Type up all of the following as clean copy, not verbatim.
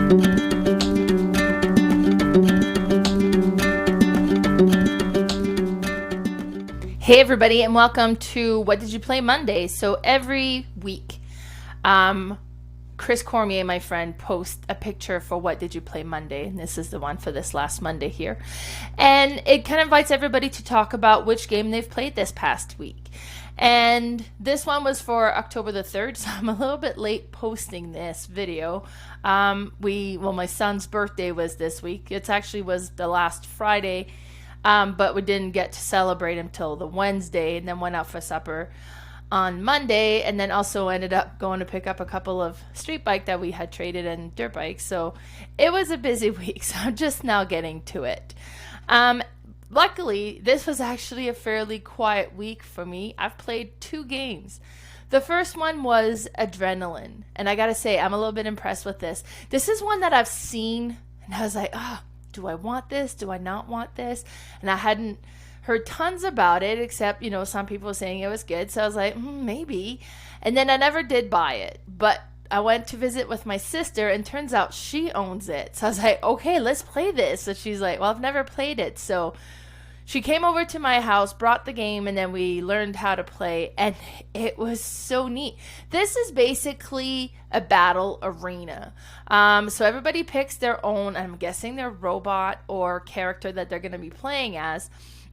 Hey everybody, and welcome to What Did You Play Monday? So every week, Chris Cormier, my friend, posts a picture for What Did You Play Monday, and this is the one for this last Monday here. And it kind of invites everybody to talk about which game they've played this past week. And this one was for October the 3rd, so I'm a little bit late posting this video. My son's birthday was this week. It actually was the last Friday. But we didn't get to celebrate until the Wednesday, and then went out for supper on Monday, and then also ended up going to pick up a couple of street bike that we had traded and dirt bikes. So it was a busy week, so I'm just now getting to it. Luckily, this was actually a fairly quiet week for me. I've played 2 games. The first one was Adrenaline, and I gotta say, I'm a little bit impressed with this. This is one that I've seen, and I was like, do I want this? Do I not want this? And I hadn't heard tons about it, except, some people were saying it was good. So I was like, maybe. And then I never did buy it. But I went to visit with my sister, and turns out she owns it. So I was like, okay, let's play this. So she's like, well, I've never played it. So she came over to my house, brought the game, and then we learned how to play, and it was so neat. This is basically a battle arena. So everybody picks their own, I'm guessing their robot or character that they're going to be playing as,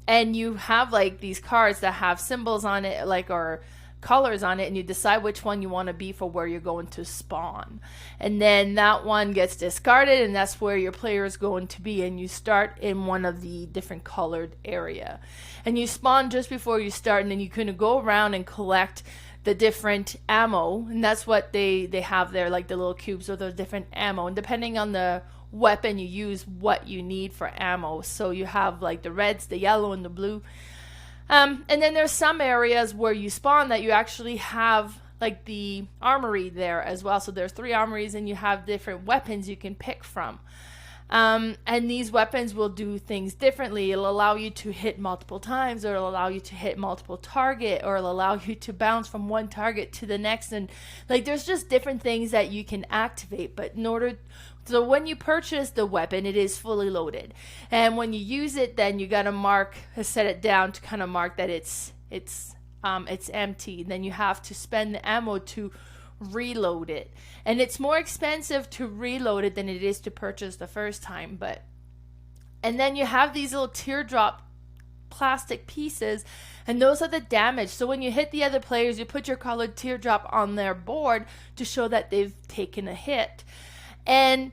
and you have like these cards that have symbols on it, or colors on it, and you decide which one you want to be for where you're going to spawn. And then that one gets discarded, and that's where your player is going to be, and you start in one of the different colored area. And you spawn just before you start, and then you kind of go around and collect the different ammo, and that's what they have there, like the little cubes of those different ammo, and depending on the weapon you use, what you need for ammo. So you have like the reds, the yellow, and the blue. And then there's some areas where you spawn that you actually have like the armory there as well. So there's 3 armories, and you have different weapons you can pick from. And these weapons will do things differently. It'll allow you to hit multiple times, or it'll allow you to hit multiple target, or it'll allow you to bounce from one target to the next. And like, there's just different things that you can activate. But so when you purchase the weapon, it is fully loaded. And when you use it, then you got to set it down to kind of mark that it's empty. Then you have to spend the ammo to reload it. And it's more expensive to reload it than it is to purchase the first time. And then you have these little teardrop plastic pieces, and those are the damage. So when you hit the other players, you put your colored teardrop on their board to show that they've taken a hit. And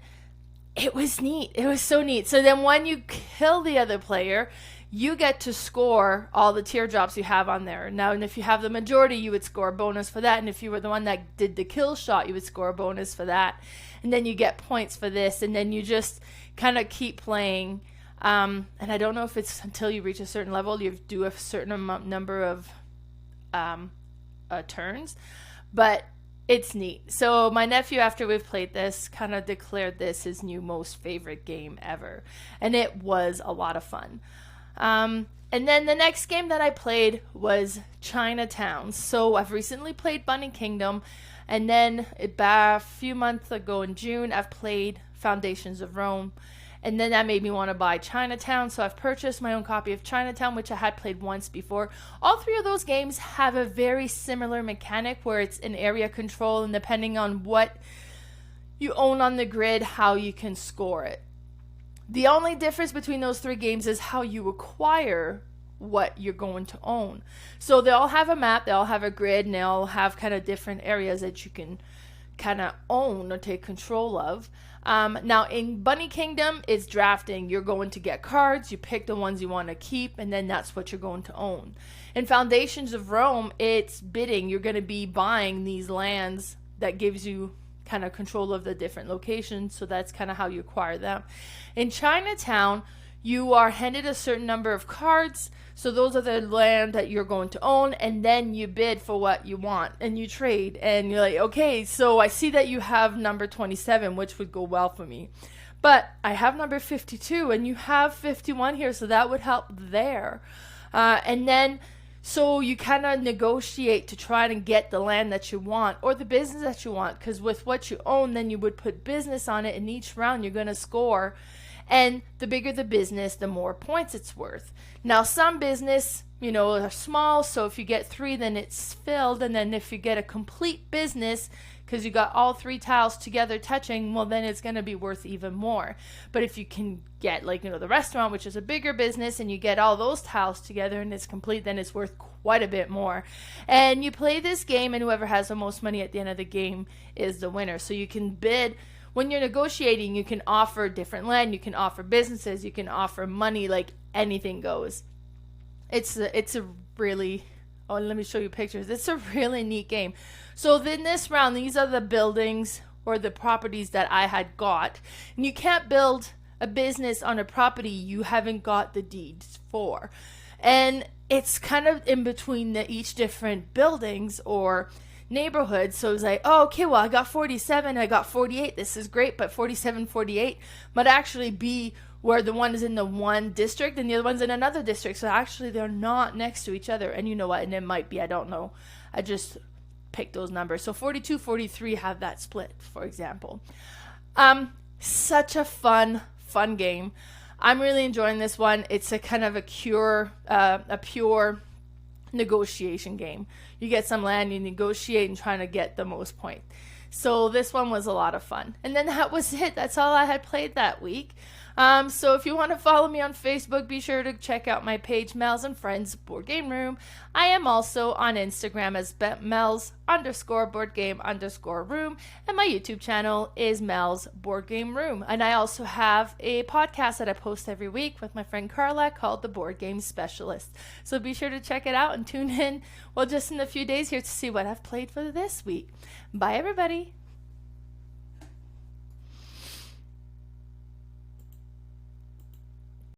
it was neat. It was so neat. So then when you kill the other player, you get to score all the teardrops you have on there. Now, and if you have the majority, you would score a bonus for that. And if you were the one that did the kill shot, you would score a bonus for that. And then you get points for this. And then you just kind of keep playing. And I don't know if it's until you reach a certain level, you do a certain number of turns. But it's neat. So my nephew, after we've played this, kind of declared this his new most favorite game ever. And it was a lot of fun. And then the next game that I played was Chinatown. So I've recently played Bunny Kingdom. And then a few months ago in June, I've played Foundations of Rome. And then that made me want to buy Chinatown. So I've purchased my own copy of Chinatown, which I had played once before. All 3 of those games have a very similar mechanic where it's an area control, and depending on what you own on the grid, how you can score it. The only difference between those 3 games is how you acquire what you're going to own. So they all have a map, they all have a grid, and they all have kind of different areas that you can kind of own or take control of. Now in Bunny Kingdom, it's drafting. You're going to get cards, you pick the ones you want to keep, and then that's what you're going to own. In Foundations of Rome, it's bidding. You're going to be buying these lands that gives you kind of control of the different locations, so that's kind of how you acquire them. In Chinatown, you are handed a certain number of cards, so those are the land that you're going to own, and then you bid for what you want, and you trade, and you're like, okay, so I see that you have number 27, which would go well for me, but I have number 52, and you have 51 here, so that would help there. And then So you kind of negotiate to try and get the land that you want or the business that you want, because with what you own, then you would put business on it, and each round you're going to score. And the bigger the business, the more points it's worth. Now, some business, are small, so if you get 3, then it's filled. And then if you get a complete business, because you got all 3 tiles together touching, well, then it's going to be worth even more. But if you can get, the restaurant, which is a bigger business, and you get all those tiles together and it's complete, then it's worth quite a bit more. And you play this game, and whoever has the most money at the end of the game is the winner. So you can bid. When you're negotiating, you can offer different land, you can offer businesses, you can offer money, anything goes. It's a really, let me show you pictures. It's a really neat game. So in this round, these are the buildings or the properties that I had got. And you can't build a business on a property you haven't got the deeds for. And it's kind of in between each different buildings or neighborhood. So it's like, oh, okay, well, I got 47, I got 48. This is great, but 47, 48 might actually be where the one is in the one district and the other one's in another district. So actually they're not next to each other. And you know what? And it might be, I don't know. I just picked those numbers. So 42, 43 have that split, for example. Such a fun game. I'm really enjoying this one. It's a kind of a pure negotiation game. You get some land, you negotiate and trying to get the most points. So this one was a lot of fun. And then that was it. That's all I had played that week. So if you want to follow me on Facebook, be sure to check out my page, Mel's and Friends Board Game Room. I am also on Instagram as Mel's_boardgame_room. And my YouTube channel is Mel's Board Game Room. And I also have a podcast that I post every week with my friend Carla called The Board Game Specialist. So be sure to check it out and tune in, just in a few days here to see what I've played for this week. Bye, everybody.